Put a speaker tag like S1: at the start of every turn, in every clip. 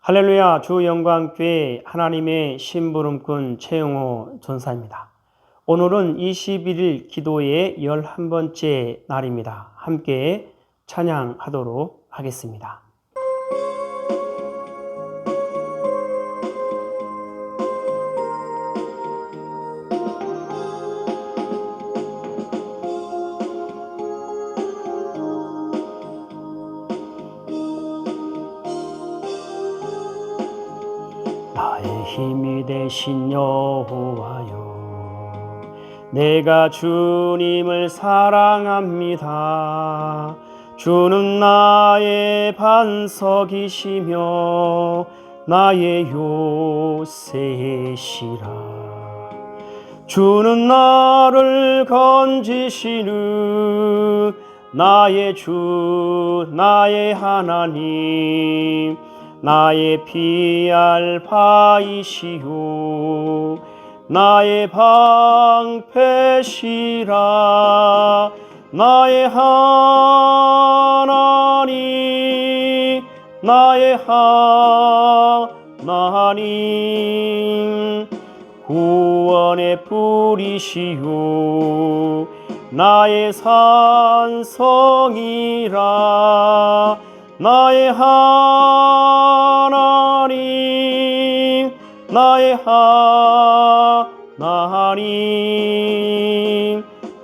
S1: 할렐루야, 주영광교회 하나님의 심부름꾼 최영호 전사입니다. 오늘은 21일 기도의 11번째 날입니다. 함께 찬양하도록 하겠습니다. 나의 힘이 되신 여호와여, 내가 주님을 사랑합니다. 주는 나의 반석이시며 나의 요새시라. 주는 나를 건지시는 나의 주, 나의 하나님, 나의 피할 바이시오, 나의 방패시라. 나의 하나님, 나의 하나님, 구원의 뿌리시오, 나의 산성이라. 나의 하나님, 나의 하나님,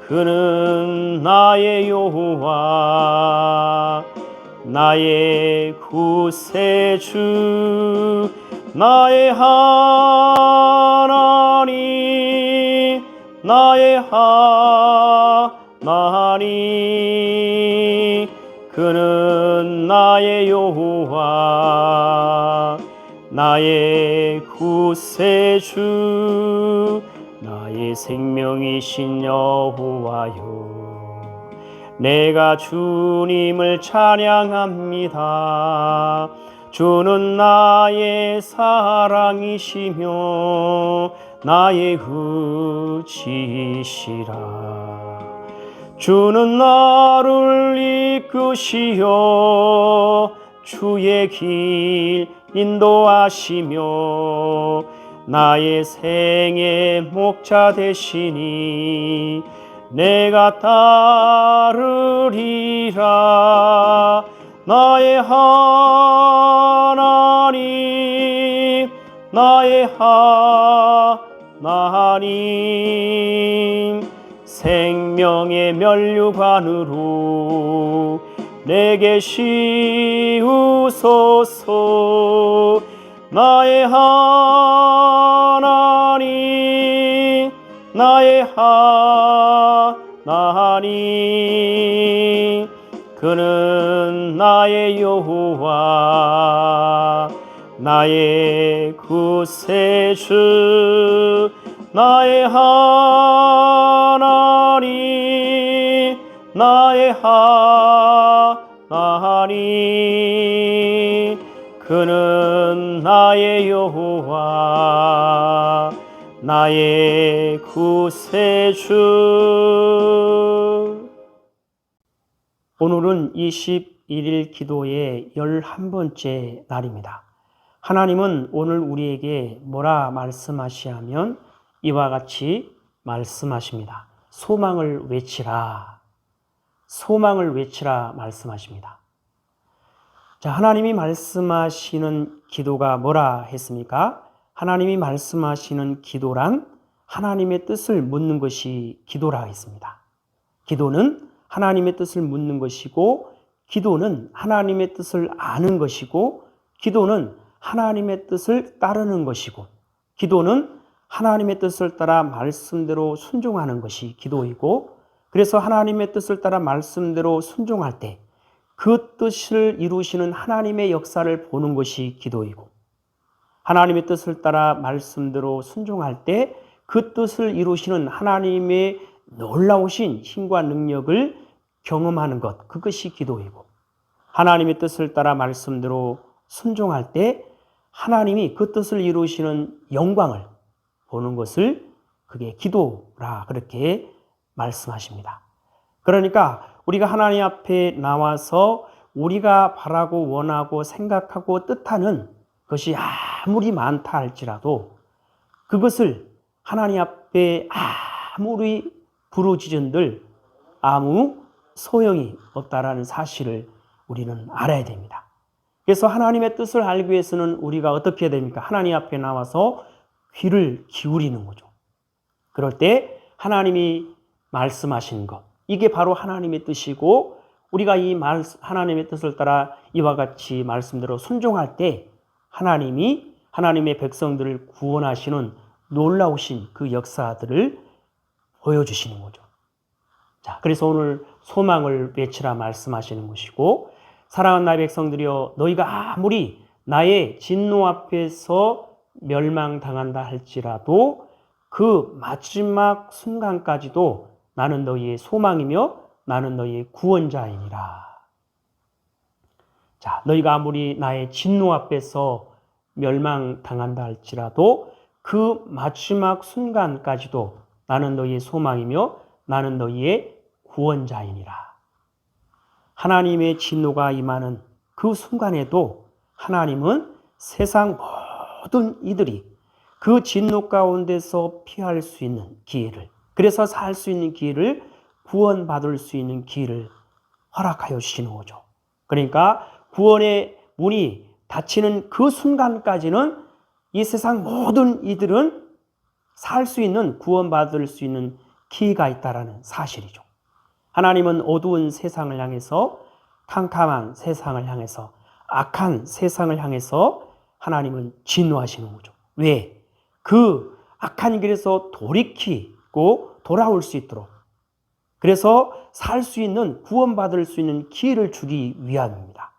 S1: 그는 나의 여호와, 나의 구세주, 나의 하나님, 나의 하나님, 그는 나의 여호와, 나의 구세주, 나의 생명이신 여호와여, 내가 주님을 찬양합니다. 주는 나의 사랑이시며 나의 의지시라. 주는 나를 이끄시어 주의 길 인도하시며 나의 생의 목자 되시니 내가 따르리라. 나의 하나님, 나의 하나님, 생명의 면류관으로 내게 씌우소서. 나의 하나님, 나의 하나님, 그는 나의 여호와, 나의 구세주, 나의 하나님, 나의 하나님, 그는 나의 여호와, 나의 구세주. 오늘은 21일 기도의 11번째 날입니다. 하나님은 오늘 우리에게 뭐라 말씀하시냐면 이와 같이 말씀하십니다. 소망을 외치라. 소망을 외치라 말씀하십니다. 자, 하나님이 말씀하시는 기도가 뭐라 했습니까? 하나님이 말씀하시는 기도란 하나님의 뜻을 묻는 것이 기도라 했습니다. 기도는 하나님의 뜻을 묻는 것이고, 기도는 하나님의 뜻을 아는 것이고, 기도는 하나님의 뜻을 따르는 것이고, 기도는 하나님의 뜻을 따라 말씀대로 순종하는 것이 기도이고, 그래서 하나님의 뜻을 따라 말씀대로 순종할 때 그 뜻을 이루시는 하나님의 역사를 보는 것이 기도이고, 하나님의 뜻을 따라 말씀대로 순종할 때 그 뜻을 이루시는 하나님의 놀라우신 힘과 능력을 경험하는 것, 그것이 기도이고, 하나님의 뜻을 따라 말씀대로 순종할 때 하나님이 그 뜻을 이루시는 영광을 보는 것을 그게 기도라 그렇게 말씀하십니다. 그러니까 우리가 하나님 앞에 나와서 우리가 바라고 원하고 생각하고 뜻하는 것이 아무리 많다 할지라도 그것을 하나님 앞에 아무리 부르짖은들 아무 소용이 없다라는 사실을 우리는 알아야 됩니다. 그래서 하나님의 뜻을 알기 위해서는 우리가 어떻게 해야 됩니까? 하나님 앞에 나와서 귀를 기울이는 거죠. 그럴 때 하나님이 말씀하신 것, 이게 바로 하나님의 뜻이고 우리가 하나님의 뜻을 따라 이와 같이 말씀대로 순종할 때 하나님이 하나님의 백성들을 구원하시는 놀라우신 그 역사들을 보여주시는 거죠. 자, 그래서 오늘 소망을 외치라 말씀하시는 것이고, 사랑하는 나의 백성들이여, 너희가 아무리 나의 진노 앞에서 멸망당한다 할지라도 그 마지막 순간까지도 나는 너희의 소망이며 나는 너희의 구원자이니라. 자, 너희가 아무리 나의 진노 앞에서 멸망당한다 할지라도 그 마지막 순간까지도 나는 너희의 소망이며 나는 너희의 구원자이니라. 하나님의 진노가 임하는 그 순간에도 하나님은 세상 모든 이들이 그 진노 가운데서 피할 수 있는 기회를, 그래서 살 수 있는 기회를, 구원받을 수 있는 기회를 허락하여 주시는 거죠. 그러니까 구원의 문이 닫히는 그 순간까지는 이 세상 모든 이들은 살 수 있는, 구원받을 수 있는 기회가 있다는 사실이죠. 하나님은 어두운 세상을 향해서, 캄캄한 세상을 향해서, 악한 세상을 향해서 하나님은 진노하시는 거죠. 왜? 그 악한 길에서 돌이키고 돌아올 수 있도록, 그래서 살 수 있는, 구원받을 수 있는 기회를 주기 위함입니다.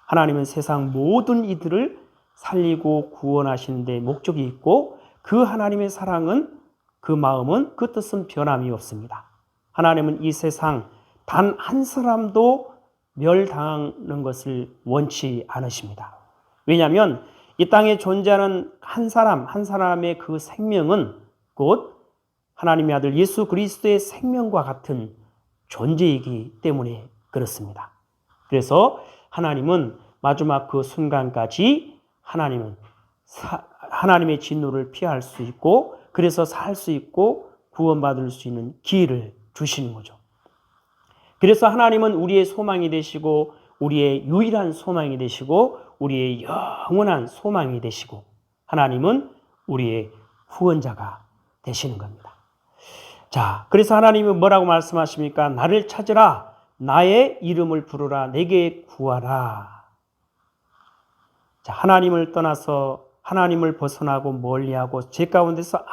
S1: 하나님은 세상 모든 이들을 살리고 구원하시는 데 목적이 있고 그 하나님의 사랑은, 그 마음은, 그 뜻은 변함이 없습니다. 하나님은 이 세상 단 한 사람도 멸당하는 것을 원치 않으십니다. 왜냐하면 이 땅에 존재하는 한 사람 한 사람의 그 생명은 곧 하나님의 아들 예수 그리스도의 생명과 같은 존재이기 때문에 그렇습니다. 그래서 하나님은 마지막 그 순간까지 하나님의 진노를 피할 수 있고 그래서 살 수 있고 구원받을 수 있는 기회를 주시는 거죠. 그래서 하나님은 우리의 소망이 되시고 우리의 유일한 소망이 되시고 우리의 영원한 소망이 되시고 하나님은 우리의 후원자가 되시는 겁니다. 자, 그래서 하나님은 뭐라고 말씀하십니까? 나를 찾으라, 나의 이름을 부르라, 내게 구하라. 자, 하나님을 떠나서 하나님을 벗어나고 멀리하고 죄 가운데서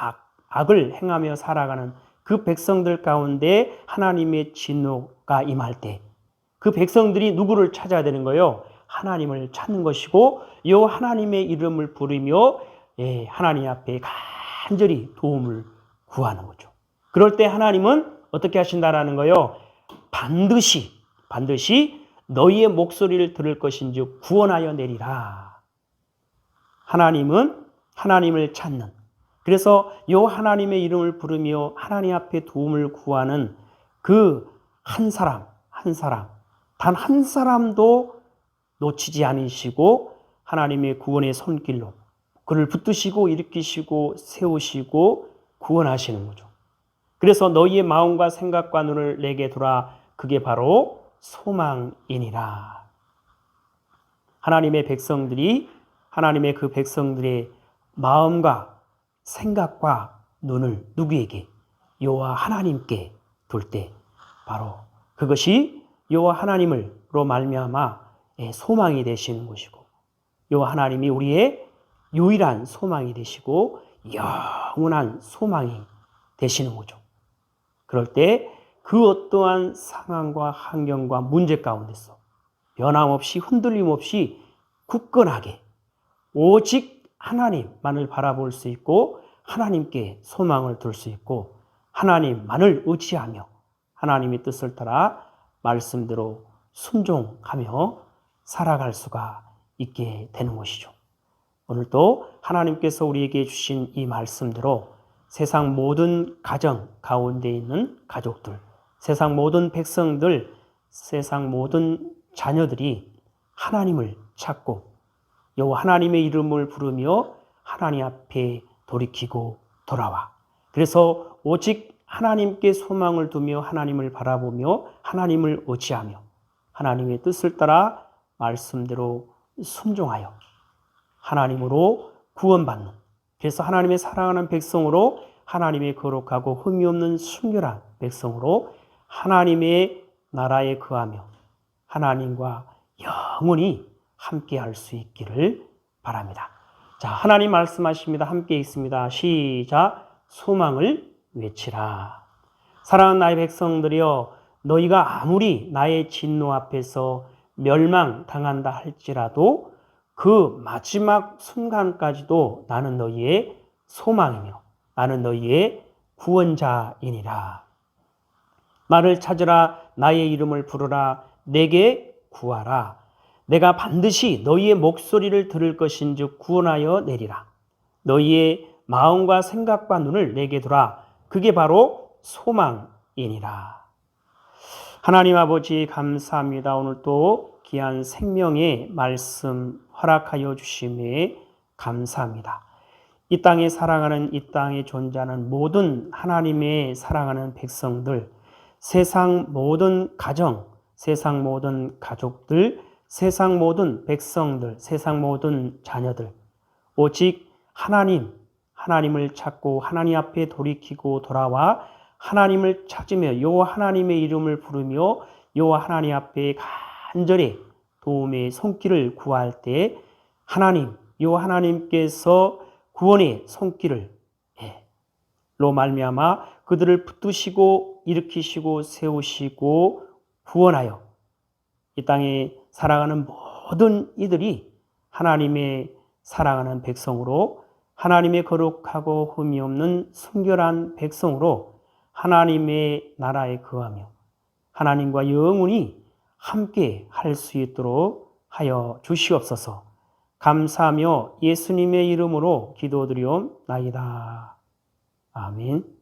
S1: 악을 행하며 살아가는 그 백성들 가운데 하나님의 진노가 임할 때 그 백성들이 누구를 찾아야 되는 거예요? 하나님을 찾는 것이고 이 하나님의 이름을 부르며 하나님 앞에 간절히 도움을 구하는 거죠. 그럴 때 하나님은 어떻게 하신다라는 거예요? 반드시 너희의 목소리를 들을 것인즉 구원하여 내리라. 하나님은 하나님을 찾는, 그래서 이 하나님의 이름을 부르며 하나님 앞에 도움을 구하는 그 한 사람, 단 한 사람도 놓치지 않으시고 하나님의 구원의 손길로 그를 붙드시고 일으키시고 세우시고 구원하시는 거죠. 그래서 너희의 마음과 생각과 눈을 내게 두라. 그게 바로 소망이니라. 하나님의 백성들이, 하나님의 그 백성들의 마음과 생각과 눈을 누구에게? 여호와 하나님께 둘 때 바로 그것이 여호와 하나님으로 말미암아 소망이 되시는 것이고 여호와 하나님이 우리의 유일한 소망이 되시고 영원한 소망이 되시는 거죠. 그럴 때 그 어떠한 상황과 환경과 문제 가운데서 변함없이 흔들림 없이 굳건하게 오직 하나님만을 바라볼 수 있고 하나님께 소망을 둘 수 있고 하나님만을 의지하며 하나님의 뜻을 따라 말씀대로 순종하며 살아갈 수가 있게 되는 것이죠. 오늘도 하나님께서 우리에게 주신 이 말씀대로 세상 모든 가정 가운데 있는 가족들, 세상 모든 백성들, 세상 모든 자녀들이 하나님을 찾고 여호와 하나님의 이름을 부르며 하나님 앞에 돌이키고 돌아와. 그래서 오직 하나님께 소망을 두며 하나님을 바라보며 하나님을 의지하며 하나님의 뜻을 따라 말씀대로 순종하여 하나님으로 구원받는, 그래서 하나님의 사랑하는 백성으로, 하나님의 거룩하고 흠이 없는 순결한 백성으로 하나님의 나라에 거하며 하나님과 영원히 함께 할 수 있기를 바랍니다. 자, 하나님 말씀하십니다. 함께 읽습니다. 시작. 소망을 외치라. 사랑하는 나의 백성들이여, 너희가 아무리 나의 진노 앞에서 멸망당한다 할지라도 그 마지막 순간까지도 나는 너희의 소망이며 나는 너희의 구원자이니라. 나를 찾으라. 나의 이름을 부르라. 내게 구하라. 내가 반드시 너희의 목소리를 들을 것인즉 구원하여 내리라. 너희의 마음과 생각과 눈을 내게 두라. 그게 바로 소망이니라. 하나님 아버지 감사합니다. 오늘 또 귀한 생명의 말씀 허락하여 주심에 감사합니다. 이 땅에 사랑하는, 이 땅에 존재하는 모든 하나님의 사랑하는 백성들, 세상 모든 가정, 세상 모든 가족들, 세상 모든 백성들, 세상 모든 자녀들, 오직 하나님을 찾고 하나님 앞에 돌이키고 돌아와 하나님을 찾으며 여호와 하나님의 이름을 부르며 여호와 하나님 앞에 간절히 도움의 손길을 구할 때 하나님, 여호와 하나님께서 구원의 손길을 로 말미암아 그들을 붙드시고 일으키시고 세우시고 구원하여 이 땅에 살아가는 모든 이들이 하나님의 사랑하는 백성으로, 하나님의 거룩하고 흠이 없는 순결한 백성으로 하나님의 나라에 거하며 하나님과 영원히 함께 할 수 있도록 하여 주시옵소서. 감사하며 예수님의 이름으로 기도드리옵나이다. 아멘.